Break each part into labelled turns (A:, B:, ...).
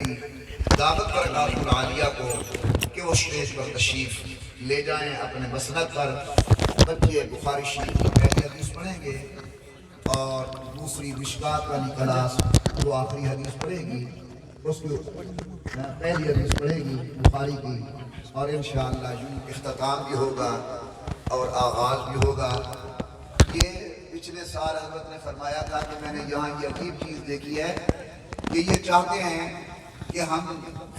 A: کی دعوت برکات العالیہ کو کہ وہ اسٹیج پر تشریف لے جائیں اپنے مسند پر. بچے بخاری شریف کی پہلی حدیث پڑھیں گے اور دوسری مشکات والی کلاس جو آخری حدیث پڑھے گی اس کی پہلی حدیث پڑھے گی بخاری کی، اور انشاءاللہ یوں اختتام بھی ہوگا اور آغاز بھی ہوگا. یہ پچھلے سال حضرت نے فرمایا تھا کہ میں نے یہاں یہ عجیب چیز دیکھی ہے کہ یہ چاہتے ہیں کہ ہم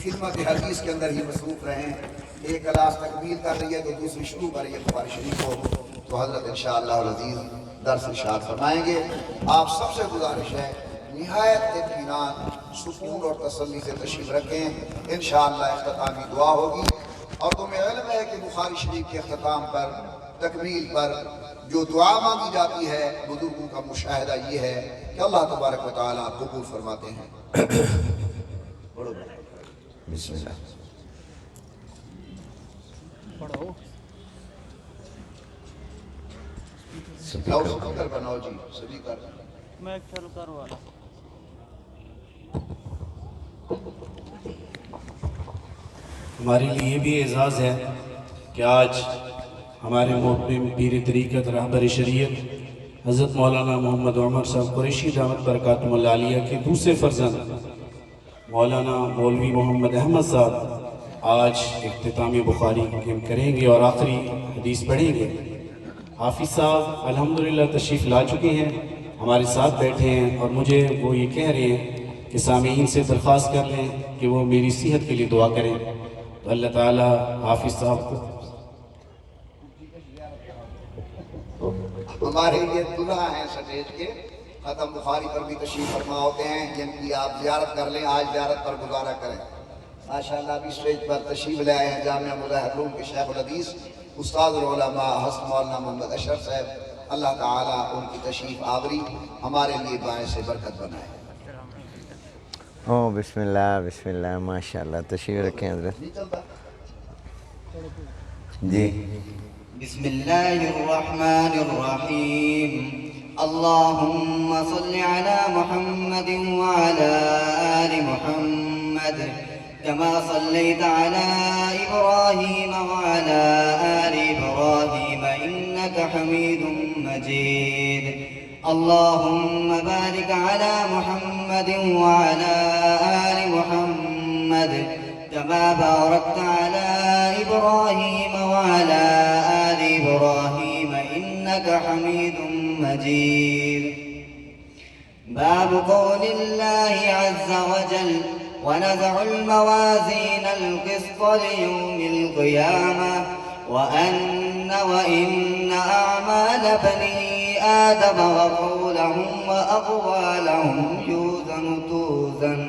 A: خدمت حدیث کے اندر ہی مصروف رہیں. ایک کلاس تکمیل کر رہی ہے تو دوسری شروع کر رہی ہے بخاری شریف کو، تو حضرت انشاءاللہ العزیز درس ارشاد فرمائیں گے. آپ سب سے گزارش ہے نہایت اطمینان، سکون اور تسلی سے تشریف رکھیں. انشاءاللہ اختتامی دعا ہوگی. اور تمہیں علم ہے کہ بخاری شریف کے اختتام پر تکمیل پر جو دعا مانگی جاتی ہے بزرگوں کا مشاہدہ یہ ہے کہ اللہ تبارک و تعالیٰ قبول فرماتے ہیں. بسم اللہ.
B: پڑھو
A: سپیکر بناؤ جی، سپیکر.
B: میں چل کر والا.
C: ہمارے لیے یہ بھی اعزاز ہے کہ آج ہمارے محترم پیر طریقت رہبر شریعت حضرت مولانا محمد عمر صاحب قریشی دعوت برکاتہ اللہ علیہ کے دوسرے فرزند مولانا مولوی محمد احمد صاحب آج اختتامی بخاری کریں گے اور آخری حدیث پڑھیں گے. حافظ صاحب الحمدللہ تشریف لا چکے ہیں، ہمارے ساتھ بیٹھے ہیں، اور مجھے وہ یہ کہہ رہے ہیں کہ سامعین سے درخواست کر لیں کہ وہ میری صحت کے لیے دعا کریں. تو اللہ تعالیٰ حافظ صاحب کو
A: ہمارے یہ دلہا ہیں سٹیج کے، ختم بخاری پر بھی تشریف فرما ہوتے ہیں، جن کی آپ زیارت کر لیں، آج زیارت پر گزارا کریں. ماشاءاللہ ابھی اسٹیج پر تشریف لے آئے ہیں جامعہ مظاہر علوم کے شیخ الحدیث استاد العلماء حضرت مولانا محمد اشرف صاحب. اللہ تعالیٰ ان کی تشریف آوری ہمارے لیے باعث برکت بنائے.
D: او بسم اللہ ماشاءاللہ. تشریف رکھیں حضرت جی.
E: بسم اللہ الرحمن الرحیم. اللہم صل علی محمد وعلی آل محمد كما صليت على إبراهيم وعلى آل إبراهيم إنك حميد مجيد. اللهم بارك على محمد وعلى آل محمد كما باركت على إبراهيم وعلى آل إبراهيم إنك حميد مجيد. باب قول الله عز وجل ونزع الموازين القسط ليوم القيامة وإن أعمال بني آدم وقولهم وأقوالهم توزن.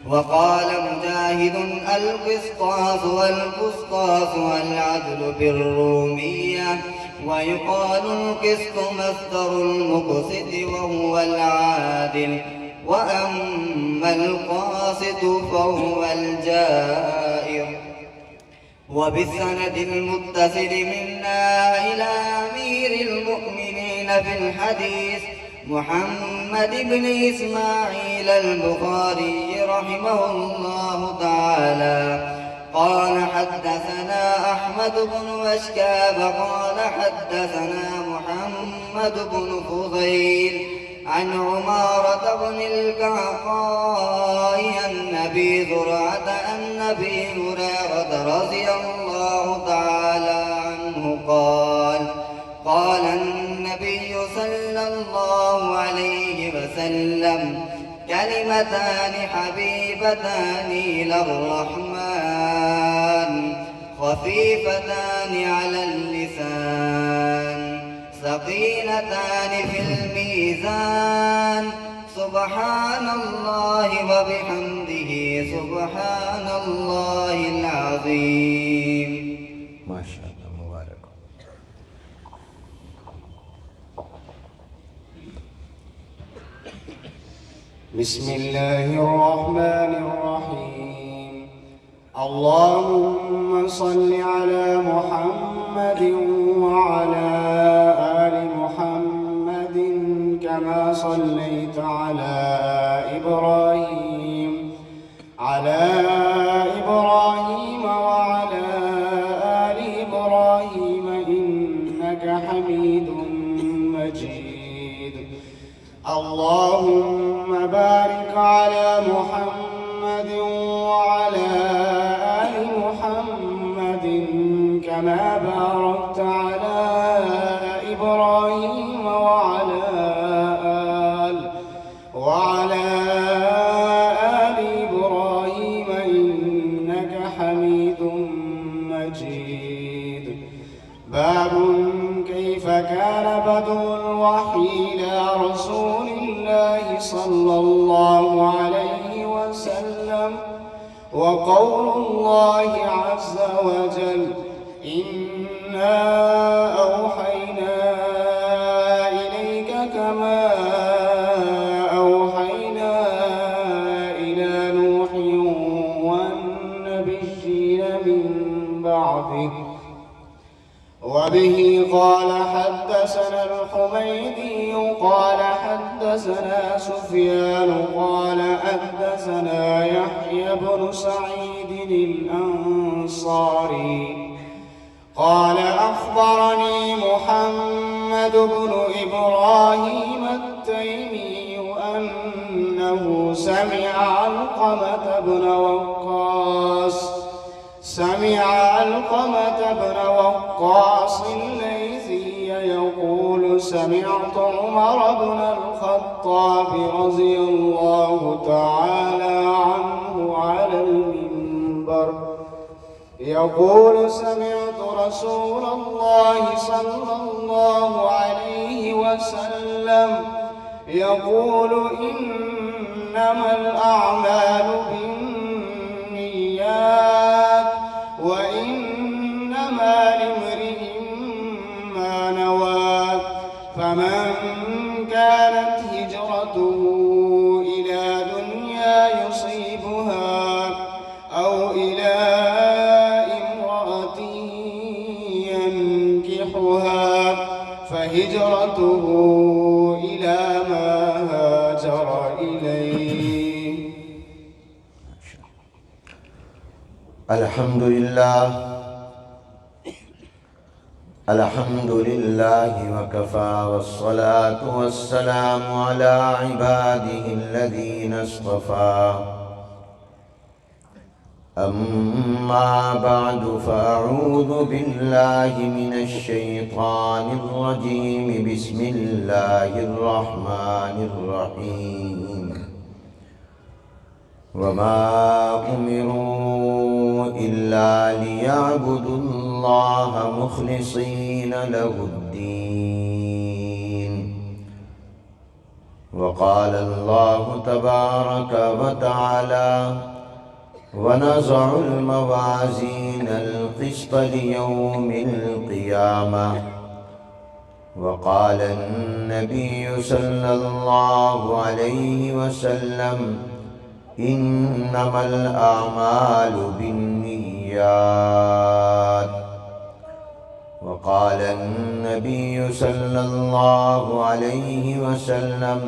E: وقال مجاهد القسطاس والقسطاس والعدل بالرومية. ويقال القسط مصدر المقسط وهو العادل، وأما القاسط فهو الجائر. وبالسند المتصل منا إلى أمير المؤمنين في الحديث محمد بن إسماعيل البخاري رحمه الله تعالى قال حدثنا أحمد بن أشكاب قال حدثنا محمد بن فضيل عن عمارة بن القعقاع عن أبي زرعة عن أبي هريرة رضي الله تعالى عنه قال قال النبي صلى الله عليه وسلم كلمتان حبيبتان إلى الرحمن خفيفتان على اللسان ثقيلتان في الميزان سبحان الله وبحمده سبحان الله العظيم.
D: ما شاء الله مبارک.
C: بسم الله الرحمن الرحيم. اللهم صل على محمد وعلى آل محمد كما صليت على إبراهيم على إبراهيم وعلى آل إبراهيم إنك حميد مجيد. اللهم بارك على محمد وعلى آل محمد كما باركت على إبراهيم وعلى آل إبراهيم إنك حميد مجيد. باب كيف كان بدء الوحي إلى رسول الله صلى الله عليه وسلم وقول الله عز وجل إنا أوحينا إليك كما أوحينا إلى نوح والنبيين من بعده. وبه قال حدثنا الحميدي قال حدثنا سفيان قال حدثنا يحيى بن سعيد الأنصاري قال أخبرني محمد بن إبراهيم التيمي أنه سمع علقمة بن وقاص الليثي يقول سمعت عمر بن الخطاب رضي الله تعالى عنه على المنبر يقول سمعت رسول الله صلى الله عليه وسلم يقول إنما الأعمال بالنيات وإنما لامرئ ما نوى. فمن كانت هجرته إلى دنيا يصيبها أو إلى امرأة ينكحها فهجرته إلى ما هاجر إليه.
D: الحمد لله وكفى والصلاة والسلام على عباده الذين اصطفى. أما بعد فأعوذ بالله من الشيطان الرجيم. بسم الله الرحمن الرحيم. وما أمروا إلا ليعبدوا الله مخلصين له الدين. وقال الله تبارك وتعالى ونضع الموازين القسط ليوم القيامة. وقال النبي صلى الله عليه وسلم إنما الأعمال بالنيات. وقال النبي صلى الله عليه وسلم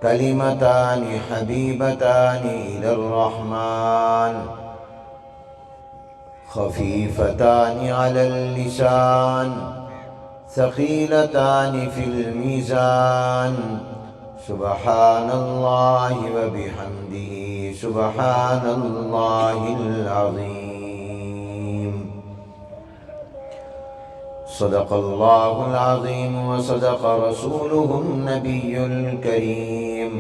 D: كلمتان حبيبتان إلى الرحمن خفيفتان على اللسان ثقيلتان في الميزان سبحان الله وبحمده سبحان الله العظيم. صدق الله العظيم وصدق رسوله النبي الكريم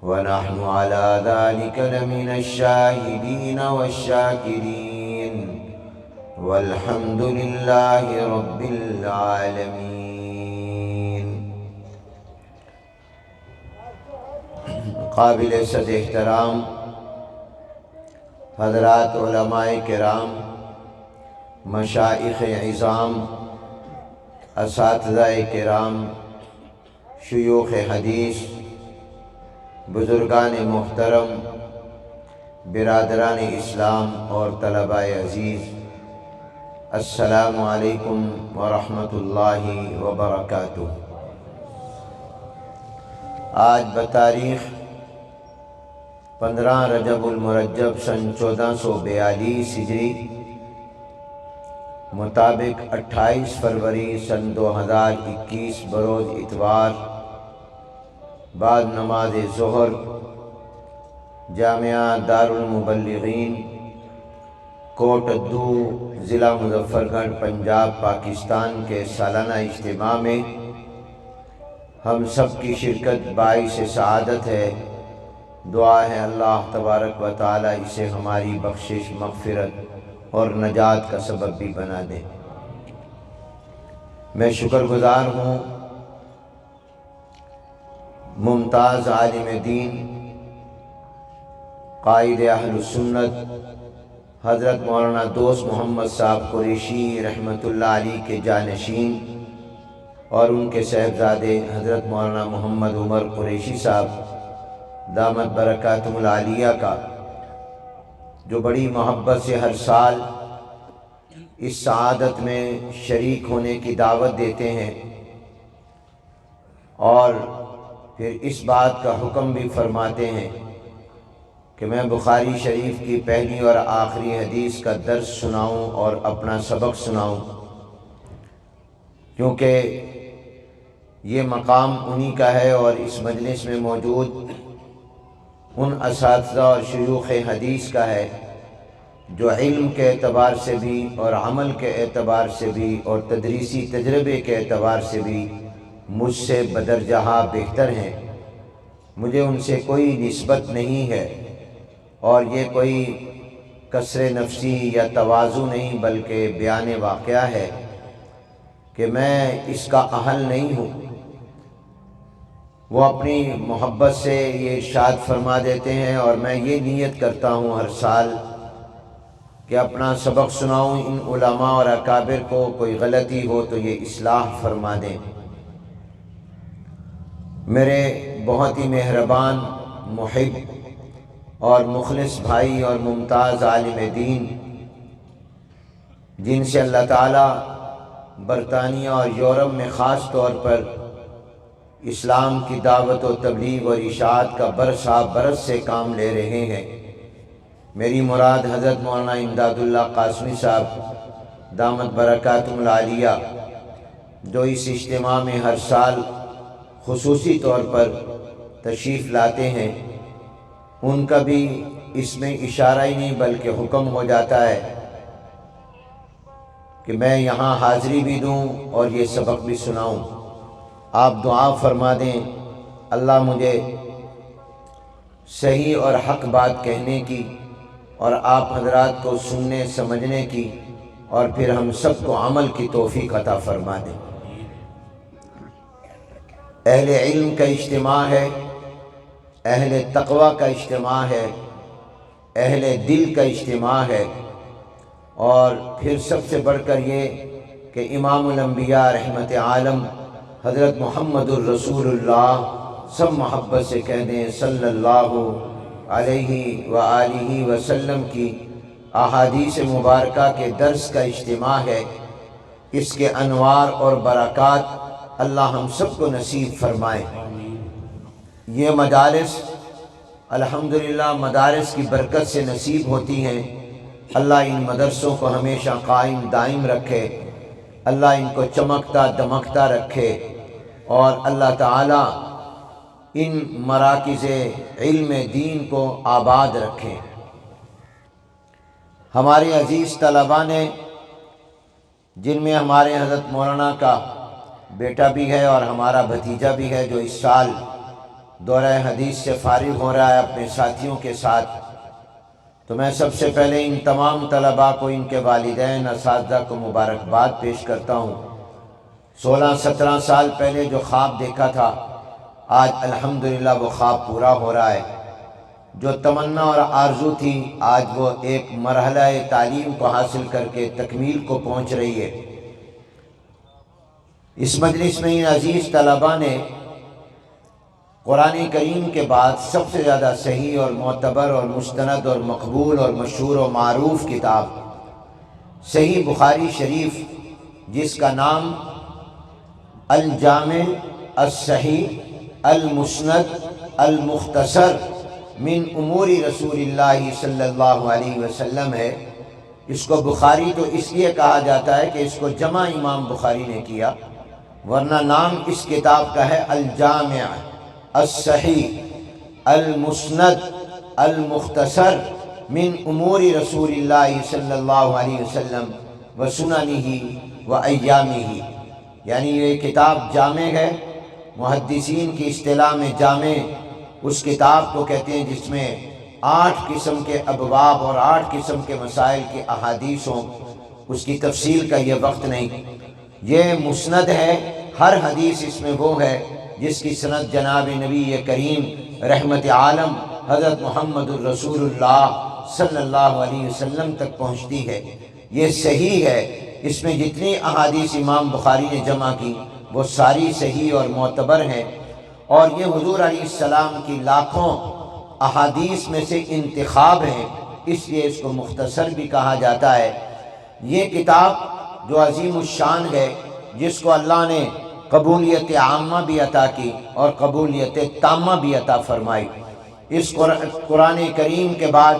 D: ونحن على ذلك لمن الشاهدين والشاكرين والحمد لله رب العالمين. قابل عزت احترام حضرات علماء کرام، مشائخ عظام، اساتذہ کرام، شیوخ حدیث، بزرگان محترم، برادران اسلام اور طلباء عزیز، السلام علیکم ورحمۃ اللہ وبرکاتہ۔ آج بتاریخ 15 رجب المرجب سن 1442 ہجری مطابق 28 فروری سن 2021 بروز اتوار بعد نماز ظہر جامعہ دارالمبلغین کوٹ ادو ضلع مظفر گڑھ پنجاب پاکستان کے سالانہ اجتماع میں ہم سب کی شرکت باعث سعادت ہے۔ دعا ہے اللہ تبارک و تعالی اسے ہماری بخشش، مغفرت اور نجات کا سبب بھی بنا دے۔ میں شکر گزار ہوں ممتاز عالم دین قائد اہل سنت حضرت مولانا دوست محمد صاحب قریشی رحمۃ اللہ علیہ کے جانشین اور ان کے صاحبزادے حضرت مولانا محمد عمر قریشی صاحب دامت برکاتہم العالیہ کا، جو بڑی محبت سے ہر سال اس سعادت میں شریک ہونے کی دعوت دیتے ہیں اور پھر اس بات کا حکم بھی فرماتے ہیں کہ میں بخاری شریف کی پہلی اور آخری حدیث کا درس سناؤں اور اپنا سبق سناؤں، کیونکہ یہ مقام انہی کا ہے اور اس مجلس میں موجود ان اساتذہ اور شیوخ حدیث کا ہے جو علم کے اعتبار سے بھی اور عمل کے اعتبار سے بھی اور تدریسی تجربے کے اعتبار سے بھی مجھ سے بدرجہ بہتر ہیں۔ مجھے ان سے کوئی نسبت نہیں ہے اور یہ کوئی کسر نفسی یا تواضع نہیں، بلکہ بیان واقعہ ہے کہ میں اس کا اہل نہیں ہوں۔ وہ اپنی محبت سے یہ ارشاد فرما دیتے ہیں اور میں یہ نیت کرتا ہوں ہر سال کہ اپنا سبق سناؤں ان علماء اور اکابر کو، کوئی غلطی ہو تو یہ اصلاح فرما دیں۔ میرے بہت ہی مہربان، محب اور مخلص بھائی اور ممتاز عالم دین، جن سے اللہ تعالیٰ برطانیہ اور یورپ میں خاص طور پر اسلام کی دعوت و تبلیغ اور اشاعت کا برس سے کام لے رہے ہیں۔ میری مراد حضرت مولانا امداد اللہ قاسمی صاحب دامت برکاتہم العالیہ، جو اس اجتماع میں ہر سال خصوصی طور پر تشریف لاتے ہیں، ان کا بھی اس میں اشارہ ہی نہیں بلکہ حکم ہو جاتا ہے کہ میں یہاں حاضری بھی دوں اور یہ سبق بھی سناؤں۔ آپ دعا فرما دیں اللہ مجھے صحیح اور حق بات کہنے کی اور آپ حضرات کو سننے سمجھنے کی اور پھر ہم سب کو عمل کی توفیق عطا فرما دیں۔ اہل علم کا اجتماع ہے، اہل تقوی کا اجتماع ہے، اہل دل کا اجتماع ہے، اور پھر سب سے بڑھ کر یہ کہ امام الانبیاء رحمت عالم حضرت محمد الرسول اللہ، سب محبت سے کہہ دیں صلی اللہ علیہ وآلہ وسلم کی احادیث مبارکہ کے درس کا اجتماع ہے۔ اس کے انوار اور برکات اللہ ہم سب کو نصیب فرمائے۔ یہ مجالس الحمدللہ مدارس کی برکت سے نصیب ہوتی ہیں۔ اللہ ان مدرسوں کو ہمیشہ قائم دائم رکھے، اللہ ان کو چمکتا دمکتا رکھے، اور اللہ تعالی ان مراکز علم دین کو آباد رکھے۔ ہمارے عزیز طلباء نے، جن میں ہمارے حضرت مولانا کا بیٹا بھی ہے اور ہمارا بھتیجا بھی ہے، جو اس سال دورہ حدیث سے فارغ ہو رہا ہے اپنے ساتھیوں کے ساتھ، تو میں سب سے پہلے ان تمام طلباء کو، ان کے والدین اساتذہ کو مبارکباد پیش کرتا ہوں۔ 16-17 سال پہلے جو خواب دیکھا تھا، آج الحمدللہ وہ خواب پورا ہو رہا ہے۔ جو تمنا اور آرزو تھی، آج وہ ایک مرحلہ تعلیم کو حاصل کر کے تکمیل کو پہنچ رہی ہے۔ اس مجلس میں ان عزیز طلباء نے قرآن کریم کے بعد سب سے زیادہ صحیح اور معتبر اور مستند اور مقبول اور مشہور و معروف کتاب صحیح بخاری شریف، جس کا نام الجامع الصحیح المسند المختصر من امور رسول اللہ صلی اللہ علیہ وسلم ہے۔ اس کو بخاری تو اس لیے کہا جاتا ہے کہ اس کو جمع امام بخاری نے کیا، ورنہ نام اس کتاب کا ہے الجامع الصحیح المسند المختصر من امور رسول اللہ صلی اللہ علیہ وسلم و سننہ و ایامہ، یعنی یہ کتاب جامع ہے۔ محدثین کی اصطلاح میں جامع اس کتاب کو کہتے ہیں جس میں 8 قسم کے ابواب اور 8 قسم کے مسائل کی احادیث ہوں۔ اس کی تفصیل کا یہ وقت نہیں۔ یہ مسند ہے، ہر حدیث اس میں وہ ہے جس کی سند جناب نبی کریم رحمت عالم حضرت محمد الرسول اللہ صلی اللہ علیہ وسلم تک پہنچتی ہے۔ یہ صحیح ہے، اس میں جتنی احادیث امام بخاری نے جمع کی وہ ساری صحیح اور معتبر ہیں، اور یہ حضور علیہ السلام کی لاکھوں احادیث میں سے انتخاب ہیں، اس لیے اس کو مختصر بھی کہا جاتا ہے۔ یہ کتاب جو عظیم الشان ہے، جس کو اللہ نے قبولیت عامہ بھی عطا کی اور قبولیت تامہ بھی عطا فرمائی۔ اس قرآن کریم کے بعد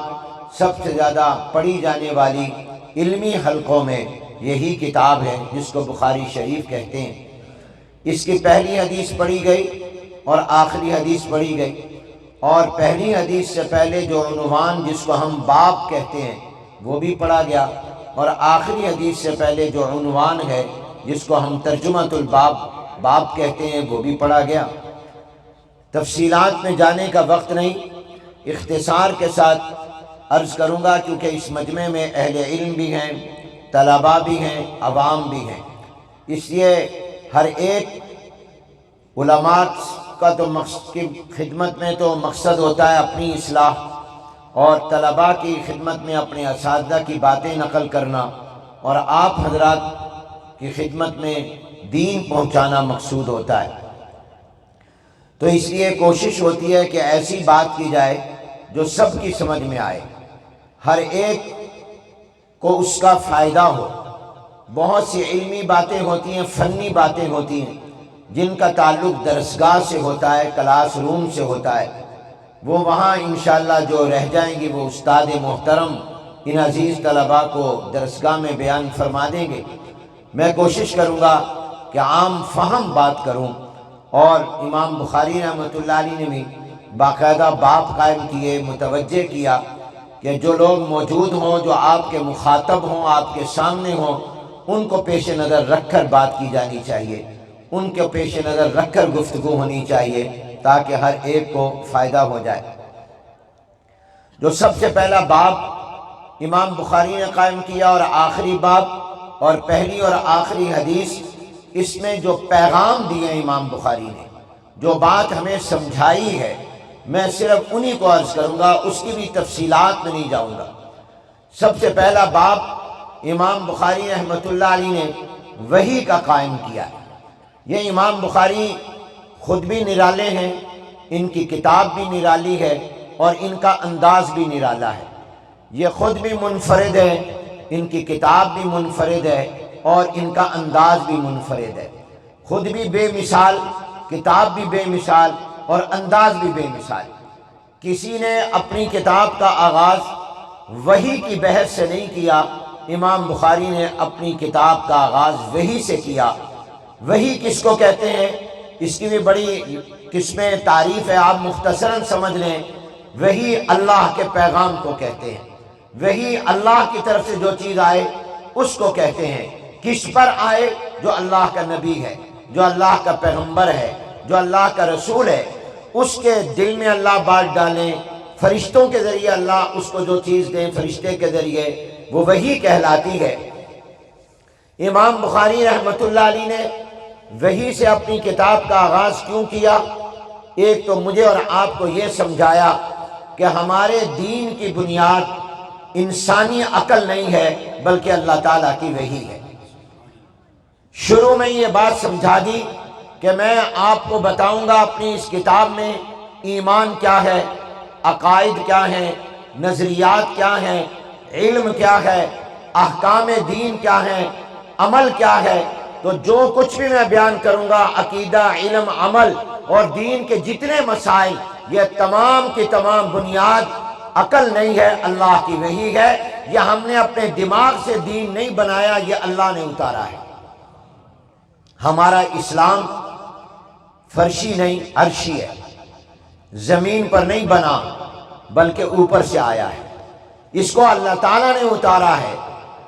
D: سب سے زیادہ پڑھی جانے والی علمی حلقوں میں یہی کتاب ہے جس کو بخاری شریف کہتے ہیں۔ اس کی پہلی حدیث پڑھی گئی اور آخری حدیث پڑھی گئی، اور پہلی حدیث سے پہلے جو عنوان جس کو ہم باب کہتے ہیں وہ بھی پڑھا گیا، اور آخری حدیث سے پہلے جو عنوان ہے جس کو ہم ترجمۃ الباب باب کہتے ہیں وہ بھی پڑھا گیا۔ تفصیلات میں جانے کا وقت نہیں، اختصار کے ساتھ عرض کروں گا، کیونکہ اس مجمع میں اہل علم بھی ہیں، طلباء بھی ہیں، عوام بھی ہیں، اس لیے ہر ایک علماء کا تو کی خدمت میں تو مقصد ہوتا ہے اپنی اصلاح، اور طلباء کی خدمت میں اپنے اساتذہ کی باتیں نقل کرنا، اور آپ حضرات کی خدمت میں دین پہنچانا مقصود ہوتا ہے۔ تو اس لیے کوشش ہوتی ہے کہ ایسی بات کی جائے جو سب کی سمجھ میں آئے، ہر ایک کو اس کا فائدہ ہو۔ بہت سی علمی باتیں ہوتی ہیں، فنی باتیں ہوتی ہیں جن کا تعلق درسگاہ سے ہوتا ہے، کلاس روم سے ہوتا ہے، وہ وہاں انشاءاللہ جو رہ جائیں گی وہ استاد محترم ان عزیز طلباء کو درسگاہ میں بیان فرما دیں گے۔ میں کوشش کروں گا کہ عام فہم بات کروں، اور امام بخاری رحمۃ اللہ علیہ نے بھی باقاعدہ باب قائم کیے، متوجہ کیا کہ جو لوگ موجود ہوں، جو آپ کے مخاطب ہوں، آپ کے سامنے ہوں، ان کو پیش نظر رکھ کر بات کی جانی چاہیے، ان کے پیش نظر رکھ کر گفتگو ہونی چاہیے تاکہ ہر ایک کو فائدہ ہو جائے۔ جو سب سے پہلا باب امام بخاری نے قائم کیا اور آخری باب اور پہلی اور آخری حدیث، اس میں جو پیغام دیے امام بخاری نے، جو بات ہمیں سمجھائی ہے، میں صرف انہی کو عرض کروں گا، اس کی بھی تفصیلات میں نہیں جاؤں گا۔ سب سے پہلا باب امام بخاری رحمۃ اللہ علیہ نے وحی کا قائم کیا ہے۔ یہ امام بخاری خود بھی نرالے ہیں، ان کی کتاب بھی نرالی ہے، اور ان کا انداز بھی نرالا ہے۔ یہ خود بھی منفرد ہے، ان کی کتاب بھی منفرد ہے، اور ان کا انداز بھی منفرد ہے۔ خود بھی بے مثال، کتاب بھی بے مثال، اور انداز بھی بے مثال۔ کسی نے اپنی کتاب کا آغاز وحی کی بحث سے نہیں کیا، امام بخاری نے اپنی کتاب کا آغاز وحی سے کیا۔ وحی کس کو کہتے ہیں، اس کی بھی بڑی قسمیں تعریف ہے، آپ مختصراً سمجھ لیں۔ وحی اللہ کے پیغام کو کہتے ہیں، وحی اللہ کی طرف سے جو چیز آئے اس کو کہتے ہیں۔ کس پر آئے؟ جو اللہ کا نبی ہے، جو اللہ کا پیغمبر ہے، جو اللہ کا رسول ہے، اس کے دل میں اللہ بات ڈالیں، فرشتوں کے ذریعے اللہ اس کو جو چیز دیں، فرشتے کے ذریعے، وہ وحی کہلاتی ہے۔ امام بخاری رحمۃ اللہ علیہ نے وحی سے اپنی کتاب کا آغاز کیوں کیا؟ ایک تو مجھے اور آپ کو یہ سمجھایا کہ ہمارے دین کی بنیاد انسانی عقل نہیں ہے بلکہ اللہ تعالیٰ کی وحی ہے۔ شروع میں یہ بات سمجھا دی کہ میں آپ کو بتاؤں گا اپنی اس کتاب میں ایمان کیا ہے، عقائد کیا ہیں، نظریات کیا ہیں، علم کیا ہے، احکام دین کیا ہیں، عمل کیا ہے۔ تو جو کچھ بھی میں بیان کروں گا، عقیدہ، علم، عمل اور دین کے جتنے مسائل یہ تمام کی تمام بنیاد عقل نہیں ہے، اللہ کی وحی ہے۔ یہ ہم نے اپنے دماغ سے دین نہیں بنایا، یہ اللہ نے اتارا ہے۔ ہمارا اسلام فرشی نہیں عرشی ہے، زمین پر نہیں بنا بلکہ اوپر سے آیا ہے۔ اس کو اللہ تعالیٰ نے اتارا ہے،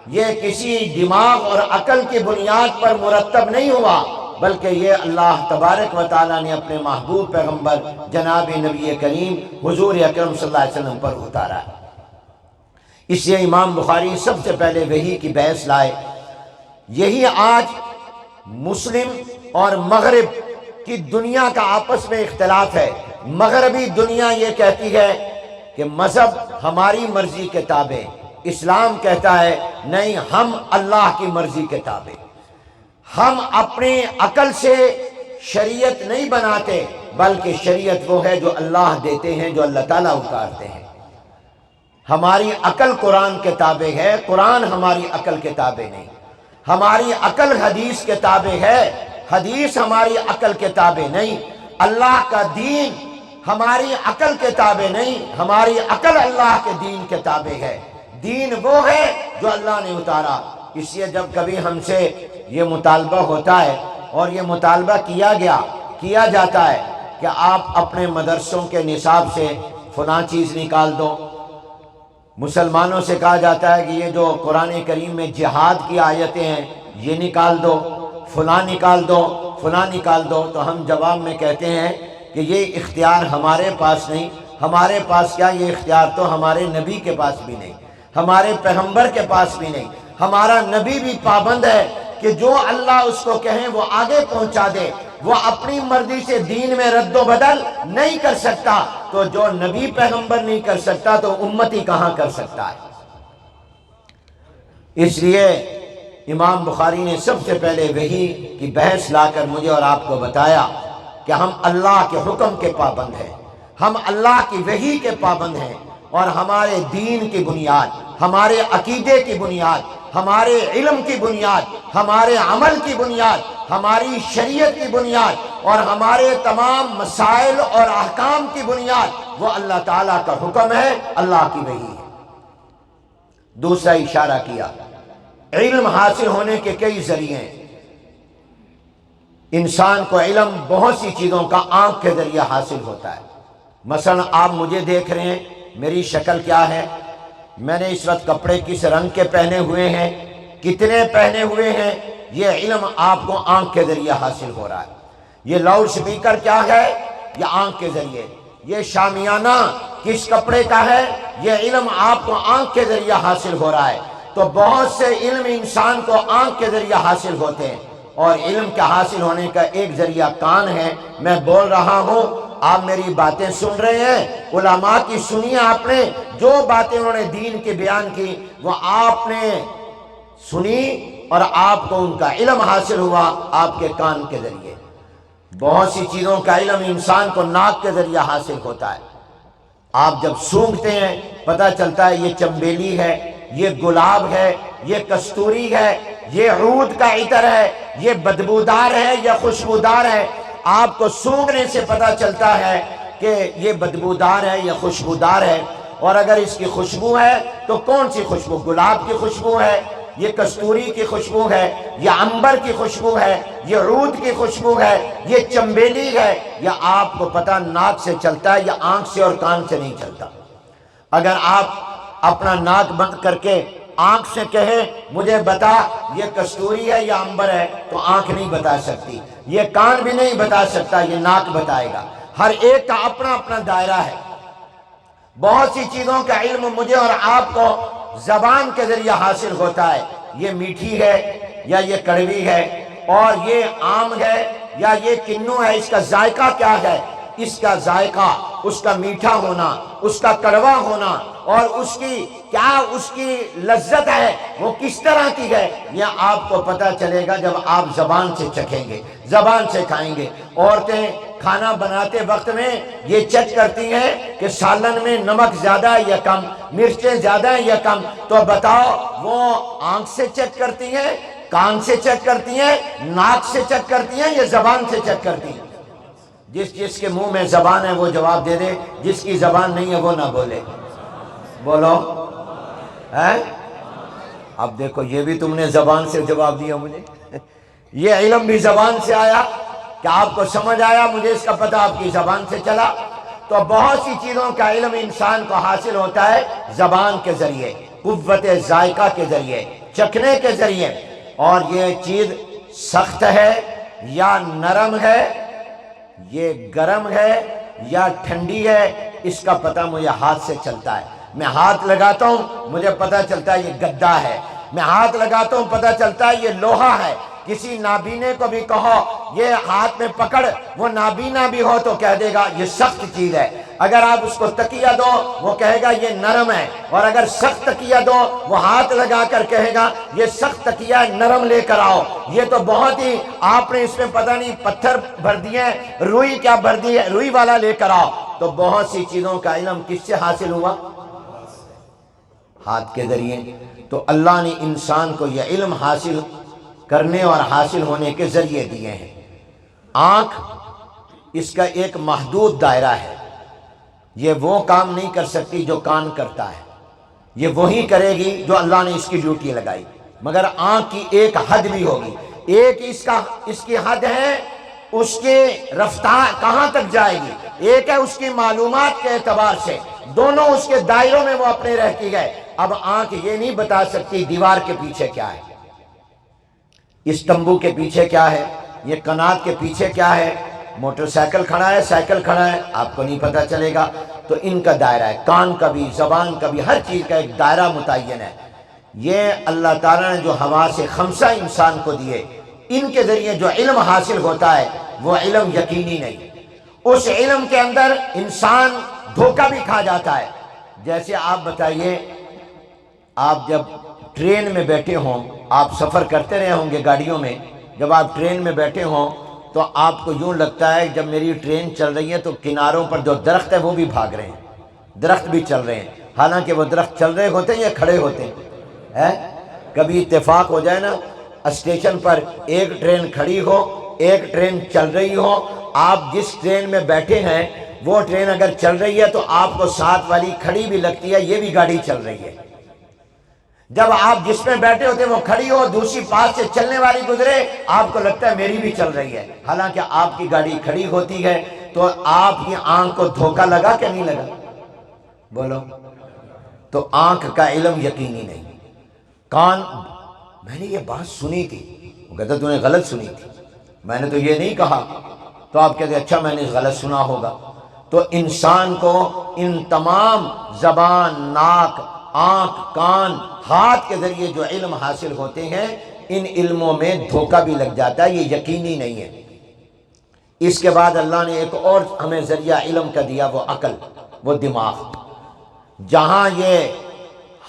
D: یہ کسی دماغ اور عقل کی بنیاد پر مرتب نہیں ہوا، بلکہ یہ اللہ تبارک و تعالیٰ نے اپنے محبوب پیغمبر جناب نبی کریم حضور اکرم صلی اللہ علیہ وسلم پر اتارا ہے۔ اس لیے امام بخاری سب سے پہلے وحی کی بحث لائے۔ یہی آج مسلم اور مغرب کی دنیا کا آپس میں اختلاف ہے۔ مغربی دنیا یہ کہتی ہے کہ مذہب ہماری مرضی کے تابع، اسلام کہتا ہے نہیں، ہم اللہ کی مرضی کے تابع، ہم اپنی عقل سے شریعت نہیں بناتے بلکہ شریعت وہ ہے جو اللہ دیتے ہیں، جو اللہ تعالیٰ اتارتے ہیں۔ ہماری عقل قرآن کے تابع ہے، قرآن ہماری عقل کے تابع نہیں۔ ہماری عقل حدیث کے تابع ہے، حدیث ہماری عقل کے تابع نہیں۔ اللہ کا دین ہماری عقل کے تابع نہیں، ہماری عقل اللہ کے دین کے تابع ہے۔ دین وہ ہے جو اللہ نے اتارا۔ اس لیے جب کبھی ہم سے یہ مطالبہ ہوتا ہے، اور یہ مطالبہ کیا جاتا ہے کہ آپ اپنے مدرسوں کے نصاب سے فلاں چیز نکال دو، مسلمانوں سے کہا جاتا ہے کہ یہ جو قرآن کریم میں جہاد کی آیتیں ہیں یہ نکال دو، فلاں نکال دو، فلاں نکال دو، تو ہم جواب میں کہتے ہیں کہ یہ اختیار ہمارے پاس نہیں۔ ہمارے پاس کیا، یہ اختیار تو ہمارے نبی کے پاس بھی نہیں، ہمارے پیغمبر کے پاس بھی نہیں۔ ہمارا نبی بھی پابند ہے کہ جو اللہ اس کو کہیں وہ آگے پہنچا دے، وہ اپنی مرضی سے دین میں رد و بدل نہیں کر سکتا۔ تو جو نبی پیغمبر نہیں کر سکتا تو امتی کہاں کر سکتا ہے؟ اس لیے امام بخاری نے سب سے پہلے وحی کی بحث لا کر مجھے اور آپ کو بتایا کہ ہم اللہ کے حکم کے پابند ہیں، ہم اللہ کی وحی کے پابند ہیں، اور ہمارے دین کی بنیاد، ہمارے عقیدے کی بنیاد، ہمارے علم کی بنیاد، ہمارے عمل کی بنیاد، ہماری شریعت کی بنیاد، اور ہمارے تمام مسائل اور احکام کی بنیاد وہ اللہ تعالیٰ کا حکم ہے، اللہ کی وحی ہے۔ دوسرا اشارہ کیا، علم حاصل ہونے کے کئی ذریعے ہیں۔ انسان کو علم بہت سی چیزوں کا آنکھ کے ذریعے حاصل ہوتا ہے۔ مثلا آپ مجھے دیکھ رہے ہیں، میری شکل کیا ہے، میں نے اس وقت کپڑے کس رنگ کے پہنے ہوئے ہیں، کتنے پہنے ہوئے ہیں، یہ علم آپ کو آنکھ کے ذریعے حاصل ہو رہا ہے۔ یہ لاؤڈ سپیکر کیا ہے، یہ آنکھ کے ذریعے۔ یہ شامیانہ کس کپڑے کا ہے، یہ علم آپ کو آنکھ کے ذریعے حاصل ہو رہا ہے۔ تو بہت سے علم انسان کو آنکھ کے ذریعے حاصل ہوتے ہیں، اور علم کے حاصل ہونے کا ایک ذریعہ کان ہے۔ میں بول رہا ہوں، آپ میری باتیں سن رہے ہیں، علماء کی سنیے، آپ نے جو باتیں انہوں نے دین کی بیان کی وہ آپ نے سنی، اور آپ کو ان کا علم حاصل ہوا آپ کے کان کے ذریعے۔ بہت سی چیزوں کا علم انسان کو ناک کے ذریعے حاصل ہوتا ہے۔ آپ جب سونگھتے ہیں پتہ چلتا ہے یہ چنبیلی ہے، یہ گلاب ہے، یہ کستوری ہے، یہ عود کا عطر ہے، یہ بدبودار ہے یا خوشبودار ہے۔ آپ کو سونگھنے سے پتہ چلتا ہے کہ یہ بدبودار ہے یا خوشبودار ہے۔ اور اگر اس کی خوشبو ہے تو کون سی خوشبو؟ گلاب کی خوشبو ہے، یہ کستوری کی خوشبو ہے، یہ عنبر کی خوشبو ہے، یہ عود کی خوشبو ہے، یہ چنبیلی ہے۔ یا آپ کو پتہ ناک سے چلتا ہے یا آنکھ سے اور کان سے نہیں چلتا۔ اگر آپ اپنا ناک بند کر کے آنکھ سے کہیں مجھے بتا یہ کستوری ہے یا عنبر ہے، تو آنکھ نہیں بتا سکتی، یہ کان بھی نہیں بتا سکتا، یہ ناک بتائے گا۔ ہر ایک کا اپنا اپنا دائرہ ہے۔ بہت سی چیزوں کا علم مجھے اور آپ کو زبان کے ذریعے حاصل ہوتا ہے، یہ میٹھی ہے یا یہ کڑوی ہے، اور یہ آم ہے یا یہ کنو ہے، اس کا ذائقہ کیا ہے، اس کا ذائقہ، اس کا میٹھا ہونا، اس کا کڑوا ہونا، اور اس کی لذت ہے وہ کس طرح کی ہے، یہ آپ کو پتہ چلے گا جب آپ زبان سے چکھیں گے، زبان سے کھائیں گے۔ عورتیں کھانا بناتے وقت میں یہ چیک کرتی ہیں کہ سالن میں نمک زیادہ ہے یا کم، مرچیں زیادہ ہیں یا کم۔ تو بتاؤ وہ آنکھ سے چیک کرتی ہیں، کان سے چیک کرتی ہیں، ناک سے چیک کرتی ہیں یا زبان سے چیک کرتی ہیں؟ جس کے منہ میں زبان ہے وہ جواب دے دے، جس کی زبان نہیں ہے وہ نہ بولے۔ بولو ہے؟ اب دیکھو یہ بھی تم نے زبان سے جواب دیا مجھے، یہ علم بھی زبان سے آیا کہ آپ کو سمجھ آیا، مجھے اس کا پتہ آپ کی زبان سے چلا۔ تو بہت سی چیزوں کا علم انسان کو حاصل ہوتا ہے زبان کے ذریعے، قوت ذائقہ کے ذریعے، چکھنے کے ذریعے، اور یہ چیز سخت ہے یا نرم ہے، یہ گرم ہے یا ٹھنڈی ہے، اس کا پتہ مجھے ہاتھ سے چلتا ہے۔ میں ہاتھ لگاتا ہوں مجھے پتہ چلتا ہے یہ گدا ہے، میں ہاتھ لگاتا ہوں پتہ چلتا ہے یہ لوہا ہے۔ کسی نابینے کو بھی کہو یہ ہاتھ میں پکڑ، وہ نابینا بھی ہو تو کہہ دے گا یہ سخت چیز ہے۔ اگر آپ اس کو تکیہ دو وہ کہے گا یہ نرم ہے، اور اگر سخت تکیہ دو وہ ہاتھ لگا کر کہے گا یہ سخت تکیہ ہے، نرم لے کر آؤ۔ یہ تو بہت ہی آپ نے اس میں پتہ نہیں پتھر بھر دیے، روئی کیا بھر دی ہے، روئی والا لے کر آؤ۔ تو بہت سی چیزوں کا علم کس سے حاصل ہوا؟ ہاتھ کے ذریعے۔ تو اللہ نے انسان کو یہ علم حاصل کرنے اور حاصل ہونے کے ذریعے دیے ہیں۔ آنکھ اس کا ایک محدود دائرہ ہے، یہ وہ کام نہیں کر سکتی جو کان کرتا ہے، یہ وہی کرے گی جو اللہ نے اس کی ڈیوٹی لگائی، مگر آنکھ کی ایک حد بھی ہوگی۔ ایک اس کی حد ہے، اس کی رفتار کہاں تک جائے گی، ایک ہے اس کی معلومات کے اعتبار سے، دونوں اس کے دائروں میں وہ اپنے رہتی گئے۔ اب آنکھ یہ نہیں بتا سکتی دیوار کے پیچھے کیا ہے، اس تمبو کے پیچھے کیا ہے، یہ کنات کے پیچھے کیا ہے، موٹر سائیکل کھڑا ہے، سائیکل کھڑا ہے، آپ کو نہیں پتہ چلے گا۔ تو ان کا دائرہ ہے، کان کا بھی، زبان کا بھی، ہر چیز کا ایک دائرہ متعین ہے۔ یہ اللہ تعالیٰ نے جو حواس خمسہ انسان کو دیے، ان کے ذریعے جو علم حاصل ہوتا ہے وہ علم یقینی نہیں، اس علم کے اندر انسان دھوکہ بھی کھا جاتا ہے۔ جیسے آپ بتائیے، آپ جب ٹرین میں بیٹھے ہوں، آپ سفر کرتے رہے ہوں گے گاڑیوں میں، جب آپ ٹرین میں بیٹھے ہوں تو آپ کو یوں لگتا ہے جب میری ٹرین چل رہی ہے تو کناروں پر جو درخت ہے وہ بھی بھاگ رہے ہیں، درخت بھی چل رہے ہیں، حالانکہ وہ درخت چل رہے ہوتے ہیں یا کھڑے ہوتے ہیں۔ کبھی اتفاق ہو جائے نا اسٹیشن پر، ایک ٹرین کھڑی ہو ایک ٹرین چل رہی ہو، آپ جس ٹرین میں بیٹھے ہیں وہ ٹرین اگر چل رہی ہے تو آپ کو ساتھ والی کھڑی بھی لگتی ہے، یہ بھی گاڑی چل رہی ہے۔ جب آپ جس میں بیٹھے ہوتے وہ کھڑی ہو، دوسری پاس سے چلنے والی گزرے، آپ کو لگتا ہے میری بھی چل رہی ہے، حالانکہ آپ کی گاڑی کھڑی ہوتی ہے۔ تو آپ کی آنکھ کو دھوکہ لگا کہ نہیں لگا؟ بولو۔ تو آنکھ کا علم یقینی نہیں۔ کان، میں نے یہ بات سنی تھی، وہ کہتا تو نے غلط سنی تھی، میں نے تو یہ نہیں کہا۔ تو آپ کہتے اچھا میں نے غلط سنا ہوگا۔ تو انسان کو ان تمام زبان، ناک، آنکھ، کان، ہاتھ کے ذریعے جو علم حاصل ہوتے ہیں، ان علموں میں دھوکہ بھی لگ جاتا ہے، یہ یقینی نہیں ہے۔ اس کے بعد اللہ نے ایک اور ہمیں ذریعہ علم کا دیا، وہ عقل، وہ دماغ۔ جہاں یہ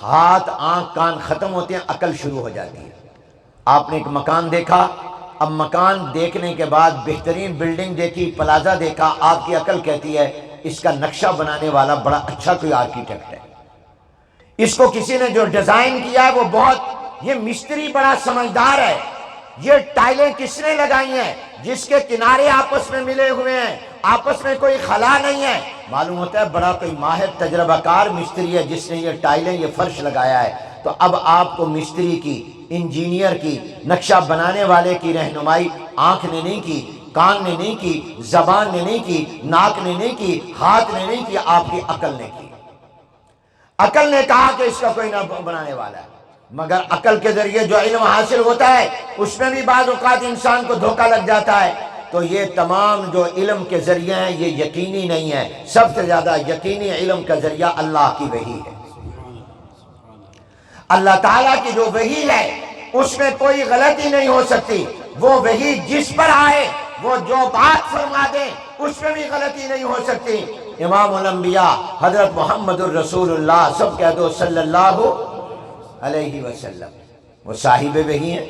D: ہاتھ، آنکھ، کان ختم ہوتے ہیں، عقل شروع ہو جاتی ہے۔ آپ نے ایک مکان دیکھا، اب مکان دیکھنے کے بعد بہترین بلڈنگ دیکھی، پلازا دیکھا، آپ کی عقل کہتی ہے اس کا نقشہ بنانے والا بڑا اچھا کوئی آرکیٹیکٹ ہے، اس کو کسی نے جو ڈیزائن کیا ہے وہ بہت، یہ مستری بڑا سمجھدار ہے، یہ ٹائلیں کس نے لگائی ہیں، جس کے کنارے آپس میں ملے ہوئے ہیں، آپس میں کوئی خلا نہیں ہے، معلوم ہوتا ہے بڑا کوئی ماہر تجربہ کار مستری ہے جس نے یہ ٹائلیں، یہ فرش لگایا ہے۔ تو اب آپ کو مستری کی، انجینئر کی، نقشہ بنانے والے کی رہنمائی آنکھ نے نہیں کی، کان نے نہیں کی، زبان نے نہیں کی، ناک نے نہیں کی، ہاتھ نے نہیں کی، آپ کی عقل نے کی۔ عقل نے کہا کہ اس کا کوئی نہ بنانے والا ہے، مگر عقل کے ذریعے جو علم حاصل ہوتا ہے اس میں بھی بعض اوقات انسان کو دھوکہ لگ جاتا ہے۔ تو یہ تمام جو علم کے ذریعے ہیں یہ یقینی نہیں ہے، سب سے زیادہ یقینی علم کا ذریعہ اللہ کی وحی ہے۔ اللہ تعالیٰ کی جو وحی ہے اس میں کوئی غلطی نہیں ہو سکتی، وہ وحی جس پر آئے وہ جو بات فرما دے اس میں بھی غلطی نہیں ہو سکتی۔ امام الانبیاء حضرت محمد الرسول اللہ، سب کہہ دو صلی اللہ علیہ وسلم، وہ صاحب وحی ہیں۔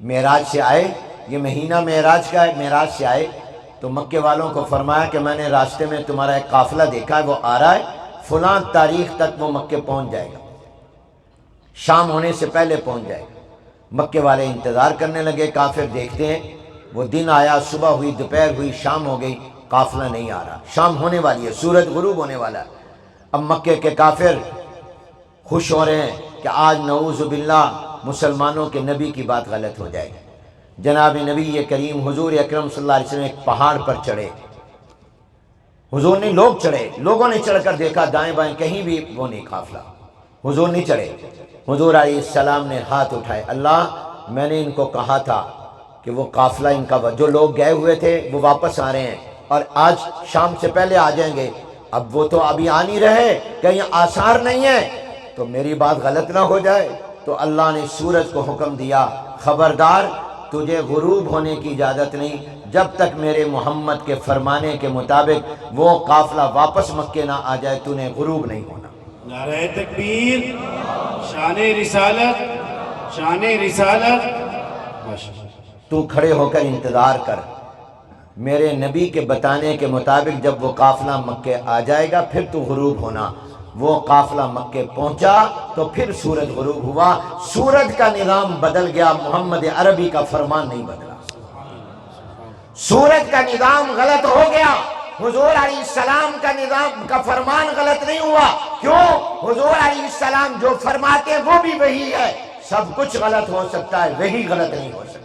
D: معراج سے آئے، یہ مہینہ معراج کا ہے، معراج سے آئے تو مکے والوں کو فرمایا کہ میں نے راستے میں تمہارا ایک قافلہ دیکھا ہے، وہ آ رہا ہے، فلاں تاریخ تک وہ مکے پہنچ جائے گا، شام ہونے سے پہلے پہنچ جائے گا۔ مکے والے انتظار کرنے لگے، کافر دیکھتے ہیں، وہ دن آیا، صبح ہوئی، دوپہر ہوئی، شام ہو گئی، قافلہ نہیں آ رہا، شام ہونے والی ہے، سورج غروب ہونے والا ہے۔ اب مکے کے کافر خوش ہو رہے ہیں کہ آج نعوذ باللہ مسلمانوں کے نبی کی بات غلط ہو جائے گی۔ جناب نبی کریم حضور اکرم صلی اللہ علیہ وسلم ایک پہاڑ پر چڑھے، حضور نہیں، لوگ چڑھے، لوگوں نے چڑھ کر دیکھا دائیں بائیں کہیں بھی وہ نہیں قافلہ، حضور نہیں چڑھے۔ حضور علیہ السلام نے ہاتھ اٹھائے، اللہ میں نے ان کو کہا تھا کہ وہ قافلہ ان کا جو لوگ گئے ہوئے تھے وہ واپس آ رہے ہیں اور آج شام سے پہلے آ جائیں گے، اب وہ تو ابھی آ نہیں رہے، کہیں آثار نہیں ہے، تو میری بات غلط نہ ہو جائے۔ تو اللہ نے سورج کو حکم دیا، خبردار تجھے غروب ہونے کی اجازت نہیں جب تک میرے محمد کے فرمانے کے مطابق وہ قافلہ واپس مکے نہ آ جائے، تو نے غروب نہیں ہونا۔
C: نعرہ تکبیر، شان رسالت، شان رسالت۔
D: تو کھڑے ہو کر انتظار کر، میرے نبی کے بتانے کے مطابق جب وہ قافلہ مکے آ جائے گا پھر تو غروب ہونا۔ وہ قافلہ مکے پہنچا تو پھر سورج غروب ہوا، سورج کا نظام بدل گیا، محمد عربی کا فرمان نہیں بدلا۔ سورج کا نظام غلط ہو گیا، حضور علیہ السلام کا نظام کا فرمان غلط نہیں ہوا۔ کیوں؟ حضور علیہ السلام جو فرماتے ہیں وہ بھی وہی ہے۔ سب کچھ غلط ہو سکتا ہے، وہی غلط نہیں ہو سکتی۔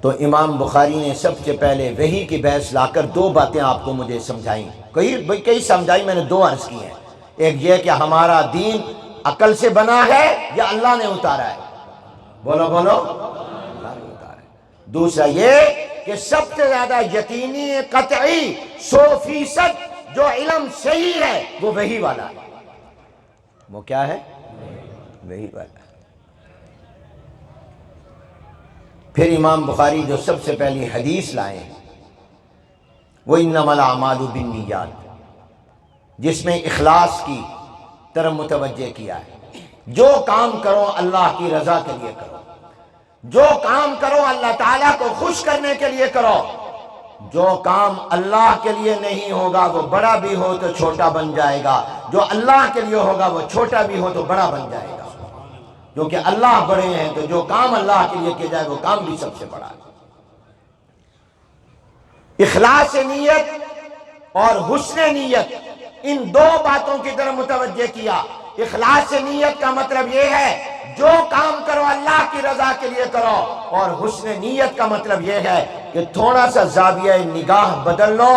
D: تو امام بخاری نے سب سے پہلے وحی کی بحث لا کر دو باتیں آپ کو مجھے سمجھائیں، کئی سمجھائی، میں نے دو عرض کی ہیں۔ ایک یہ کہ ہمارا دین عقل سے بنا ہے یا اللہ نے اتارا ہے؟ بولو بولو، اللہ نے اتارا ہے۔ دوسرا یہ کہ سب سے زیادہ یقینی قطعی 100% جو علم صحیح ہے وہ وحی والا ہے۔ وہ کیا ہے؟ وحی والا ہے۔ پھر امام بخاری جو سب سے پہلی حدیث لائے ہیں وہ انما الاعمال بالنیات، جس میں اخلاص کی طرف متوجہ کیا ہے۔ جو کام کرو اللہ کی رضا کے لیے کرو، جو کام کرو اللہ تعالیٰ کو خوش کرنے کے لیے کرو۔ جو کام اللہ کے لیے نہیں ہوگا وہ بڑا بھی ہو تو چھوٹا بن جائے گا، جو اللہ کے لیے ہوگا وہ چھوٹا بھی ہو تو بڑا بن جائے گا۔ جو کہ اللہ بڑے ہیں تو جو کام اللہ کے لیے کیا جائے وہ کام بھی سب سے بڑا ہے۔ اخلاص نیت اور حسن نیت، ان دو باتوں کی طرف متوجہ کیا۔ اخلاص نیت کا مطلب یہ ہے جو کام کرو اللہ کی رضا کے لیے کرو، اور حسن نیت کا مطلب یہ ہے کہ تھوڑا سا زاویہ نگاہ بدل لو،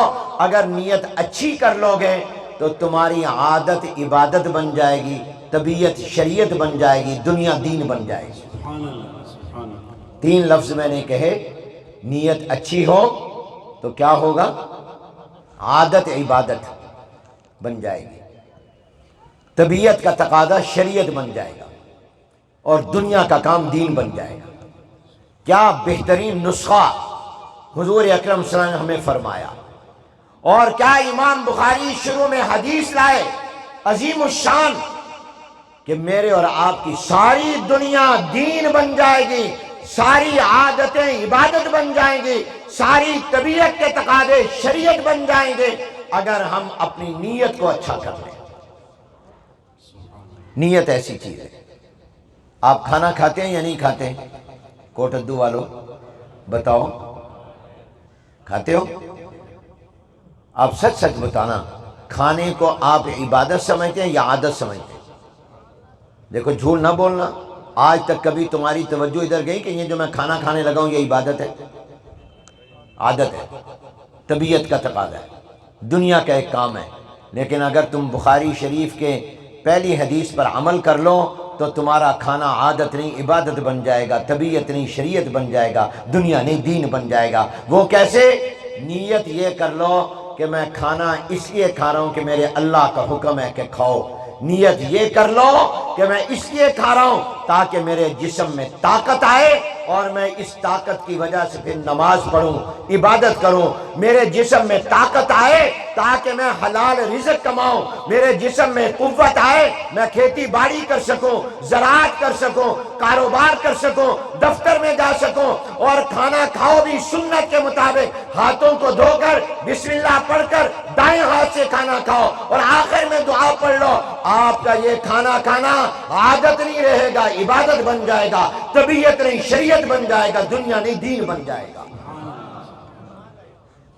D: اگر نیت اچھی کر لو گے تو تمہاری عادت عبادت بن جائے گی، طبیعت شریعت بن جائے گی، دنیا دین بن جائے گی۔
C: سبحان اللہ، سبحان اللہ۔
D: 3 لفظ میں نے کہے، نیت اچھی ہو تو کیا ہوگا؟ عادت عبادت بن جائے گی، طبیعت کا تقاضا شریعت بن جائے گا، اور دنیا کا کام دین بن جائے گا۔ کیا بہترین نسخہ حضور اکرم صلی اللہ علیہ وسلم نے ہمیں فرمایا۔ اور کیا امام بخاری شروع میں حدیث لائے عظیم الشان کہ میرے اور آپ کی ساری دنیا دین بن جائے گی، ساری عادتیں عبادت بن جائیں گی، ساری طبیعت کے تقاضے شریعت بن جائیں گے اگر ہم اپنی نیت کو اچھا کر لیں۔ نیت ایسی چیز ہے۔ آپ کھانا کھاتے ہیں یا نہیں کھاتے؟ کوٹدو والوں بتاؤ، کھاتے ہو؟ آپ سچ سچ بتانا، کھانے کو آپ عبادت سمجھتے ہیں یا عادت سمجھتے ہیں؟ دیکھو جھوٹ نہ بولنا۔ آج تک کبھی تمہاری توجہ ادھر گئی کہ یہ جو میں کھانا کھانے لگا ہوں یہ عبادت ہے؟ عادت ہے، طبیعت کا تقاضا ہے، دنیا کا ایک کام ہے۔ لیکن اگر تم بخاری شریف کے پہلی حدیث پر عمل کر لو تو تمہارا کھانا عادت نہیں عبادت بن جائے گا، طبیعت نہیں شریعت بن جائے گا، دنیا نہیں دین بن جائے گا۔ وہ کیسے؟ نیت یہ کر لو کہ میں کھانا اس لیے کھا رہا ہوں کہ میرے اللہ کا حکم ہے کہ کھاؤ۔ نیت یہ کر لو کہ میں اس لیے کھا رہا ہوں تاکہ میرے جسم میں طاقت آئے اور میں اس طاقت کی وجہ سے پھر نماز پڑھوں، عبادت کروں۔ میرے جسم میں طاقت آئے تاکہ میں حلال رزق کماؤں، میرے جسم میں قوت آئے میں کھیتی باڑی کر سکوں، زراعت کر سکوں، کاروبار کر سکوں، دفتر میں جا سکوں۔ اور کھانا کھاؤ بھی سنت کے مطابق، ہاتھوں کو دھو کر بسم اللہ پڑھ کر دائیں ہاتھ سے کھانا کھاؤ اور آخر میں دعا پڑھ لو۔ آپ کا یہ کھانا کھانا عادت نہیں رہے گا، عبادت بن جائے گا، طبیعت نہیں شریعت بن جائے گا، دنیا نہیں دین بن جائے گا۔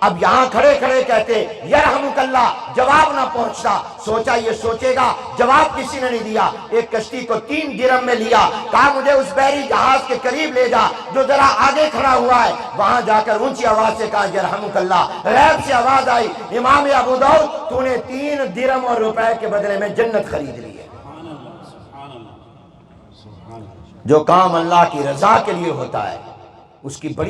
D: اب یہاں کھڑے کھڑے کہتے یرحمک اللہ، جواب نہ پہنچتا، سوچا یہ سوچے گا، جواب کسی نے نہیں دیا۔ ایک کشتی کو 3 درہم میں لیا، کہا مجھے اس بحری جہاز کے قریب لے جا جو ذرا آگے کھڑا ہوا ہے، وہاں جا کر اونچی آواز سے کہا یرحمک اللہ۔ غیب سے آواز آئی، امام ابو داؤد تو نے 3 درہم اور روپے کے بدلے میں جنت خرید لی ہے۔ جو کام اللہ کی رضا کے لیے ہوتا ہے اس کی بڑی